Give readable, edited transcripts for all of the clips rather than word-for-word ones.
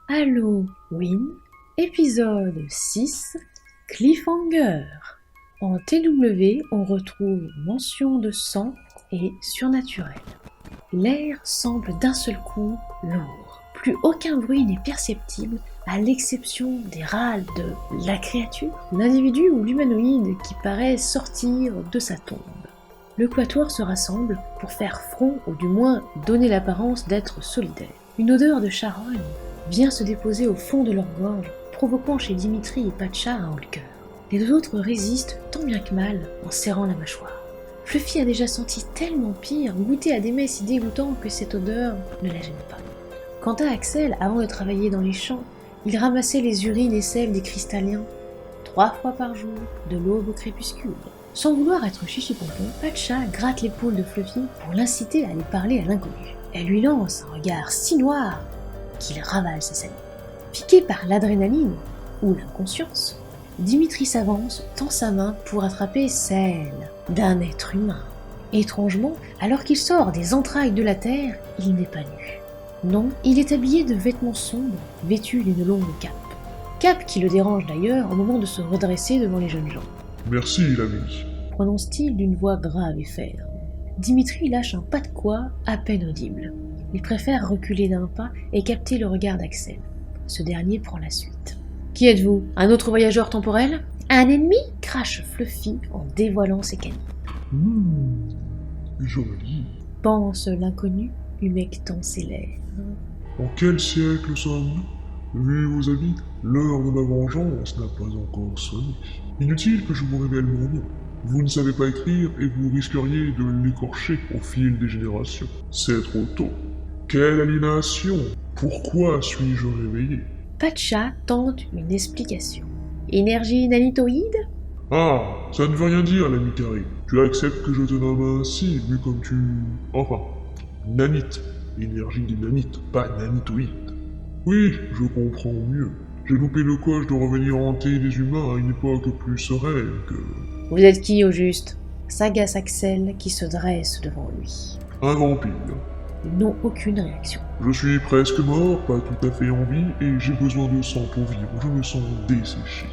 Halloween, épisode 6, Cliffhanger. En TW, on retrouve mention de sang et surnaturel. L'air semble d'un seul coup lourd. Plus aucun bruit n'est perceptible à l'exception des râles de la créature, l'individu ou l'humanoïde qui paraît sortir de sa tombe. Le quatuor se rassemble pour faire front ou du moins donner l'apparence d'être solidaire. Une odeur de charogne vient se déposer au fond de leur gorge, provoquant chez Dimitri et Patcha un haut le cœur. Les deux autres résistent tant bien que mal en serrant la mâchoire. Fluffy a déjà senti tellement pire, goûté à des mets si dégoûtants que cette odeur ne la gêne pas. Quant à Axel, avant de travailler dans les champs, il ramassait les urines et sels des cristalliens 3 fois par jour, de l'aube au crépuscule. Sans vouloir être chichi-pompon, Patcha gratte l'épaule de Fluffy pour l'inciter à aller parler à l'inconnu. Elle lui lance un regard si noir qu'il ravale sa salive. Piqué par l'adrénaline, ou l'inconscience, Dimitri s'avance, tend sa main pour attraper celle d'un être humain. Étrangement, alors qu'il sort des entrailles de la terre, il n'est pas nu. Non, il est habillé de vêtements sombres, vêtu d'une longue cape. Cape qui le dérange d'ailleurs au moment de se redresser devant les jeunes gens. Merci, l'ami. Prononce-t-il d'une voix grave et ferme. Dimitri lâche un pas de quoi à peine audible. Il préfère reculer d'un pas et capter le regard d'Axel. Ce dernier prend la suite. « Qui êtes-vous ? Un autre voyageur temporel ? Un ennemi ?» crache Fluffy en dévoilant ses canines. Joli. Pense l'inconnu, humectant ses lèvres. En quel siècle sommes-nous ? Vu vos habits, l'heure de ma vengeance n'a pas encore sonné. Inutile que je vous révèle mon nom. Vous ne savez pas écrire et vous risqueriez de l'écorcher au fil des générations. C'est trop tôt. Quelle aliénation! Pourquoi suis-je réveillé? Patcha tente une explication. Énergie nanitoïde ? Ah, ça ne veut rien dire, l'ami Carré. Tu acceptes que je te nomme ainsi, vu comme tu... Enfin, nanite. Énergie des nanites, pas nanitoïde. Oui, je comprends mieux. J'ai loupé le coche de revenir hanter les humains à une époque plus sereine que... Vous êtes qui au juste ? S'agace Axel qui se dresse devant lui. Un vampire. Ils n'ont aucune réaction. Je suis presque mort, pas tout à fait en vie, et j'ai besoin de sang pour vivre. Je me sens desséché.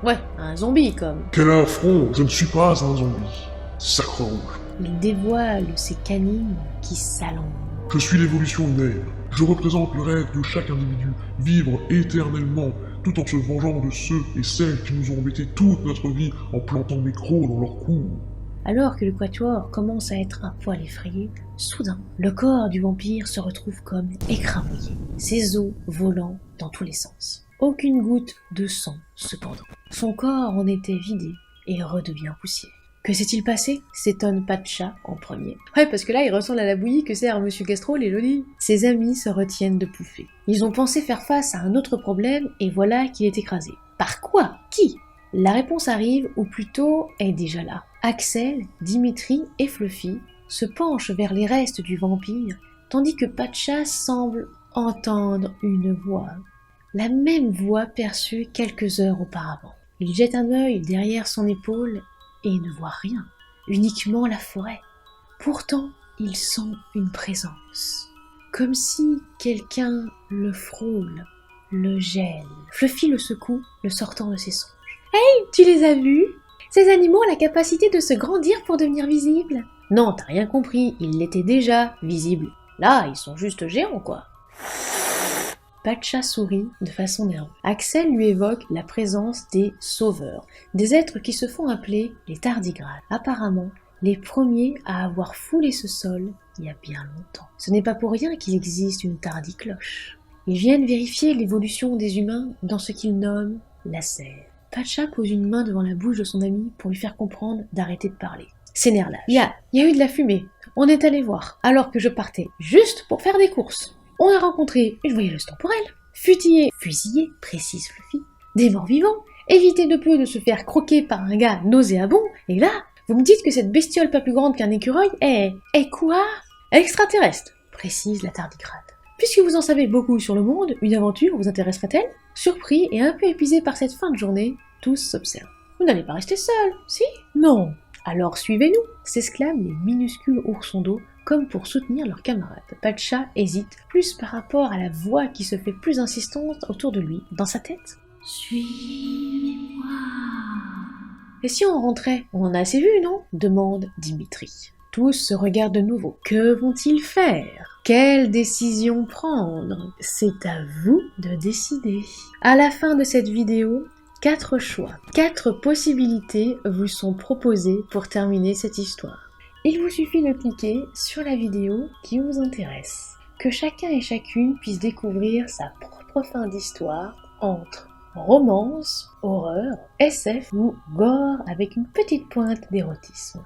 Ouais, un zombie comme. Quel affront! Je ne suis pas un zombie. Sacre rouge. Il dévoile ses canines qui s'allongent. Je suis l'évolution humaine. Je représente le rêve de chaque individu, vivre éternellement, tout en se vengeant de ceux et celles qui nous ont embêtés toute notre vie en plantant des crocs dans leur cou. Alors que le quatuor commence à être un poil effrayé, soudain, le corps du vampire se retrouve comme écrabouillé, ses os volant dans tous les sens. Aucune goutte de sang, cependant. Son corps en était vidé et redevient poussière. Que s'est-il passé ? S'étonne Patcha en premier. Ouais, parce que là, il ressemble à la bouillie que sert Monsieur Castrol et Loli. Ses amis se retiennent de pouffer. Ils ont pensé faire face à un autre problème et voilà qu'il est écrasé. Par quoi ? Qui ? La réponse arrive, ou plutôt est déjà là. Axel, Dimitri et Fluffy se penchent vers les restes du vampire, tandis que Patcha semble entendre une voix. La même voix perçue quelques heures auparavant. Il jette un œil derrière son épaule et ne voit rien, uniquement la forêt. Pourtant, il sent une présence, comme si quelqu'un le frôle, le gèle. Fluffy le secoue, le sortant de ses songes. « Hey, tu les as vus ? Ces animaux ont la capacité de se grandir pour devenir visibles. » Non, t'as rien compris, ils l'étaient déjà, visibles. Là, ils sont juste géants, quoi. Patcha sourit de façon nerveuse. Axel lui évoque la présence des sauveurs, des êtres qui se font appeler les tardigrades. Apparemment, les premiers à avoir foulé ce sol il y a bien longtemps. Ce n'est pas pour rien qu'il existe une tardicloche. Ils viennent vérifier l'évolution des humains dans ce qu'ils nomment la serre. Patcha pose une main devant la bouche de son ami pour lui faire comprendre d'arrêter de parler. S'énerve lâche. Il y a eu de la fumée. On est allé voir, alors que je partais juste pour faire des courses. On a rencontré une voyageuse temporelle, fusillée, précise Fluffy, des morts vivants, éviter de peu de se faire croquer par un gars nauséabond, et là, vous me dites que cette bestiole pas plus grande qu'un écureuil est quoi ? Extraterrestre, précise la tardigrade. Puisque vous en savez beaucoup sur le monde, une aventure vous intéresserait-elle ? Surpris et un peu épuisé par cette fin de journée, tous s'observent. Vous n'allez pas rester seul, si ? Non. Alors suivez-nous, s'exclament les minuscules oursons d'eau comme pour soutenir leur camarade. Pacha hésite, plus par rapport à la voix qui se fait plus insistante autour de lui, dans sa tête. Suivez-moi. Et si on rentrait? On en a assez vu, non? Demande Dimitri. Tous se regardent de nouveau. Que vont-ils faire? Quelle décision prendre? C'est à vous de décider. À la fin de cette vidéo, 4 choix, 4 possibilités vous sont proposées pour terminer cette histoire. Il vous suffit de cliquer sur la vidéo qui vous intéresse. Que chacun et chacune puisse découvrir sa propre fin d'histoire entre romance, horreur, SF ou gore avec une petite pointe d'érotisme.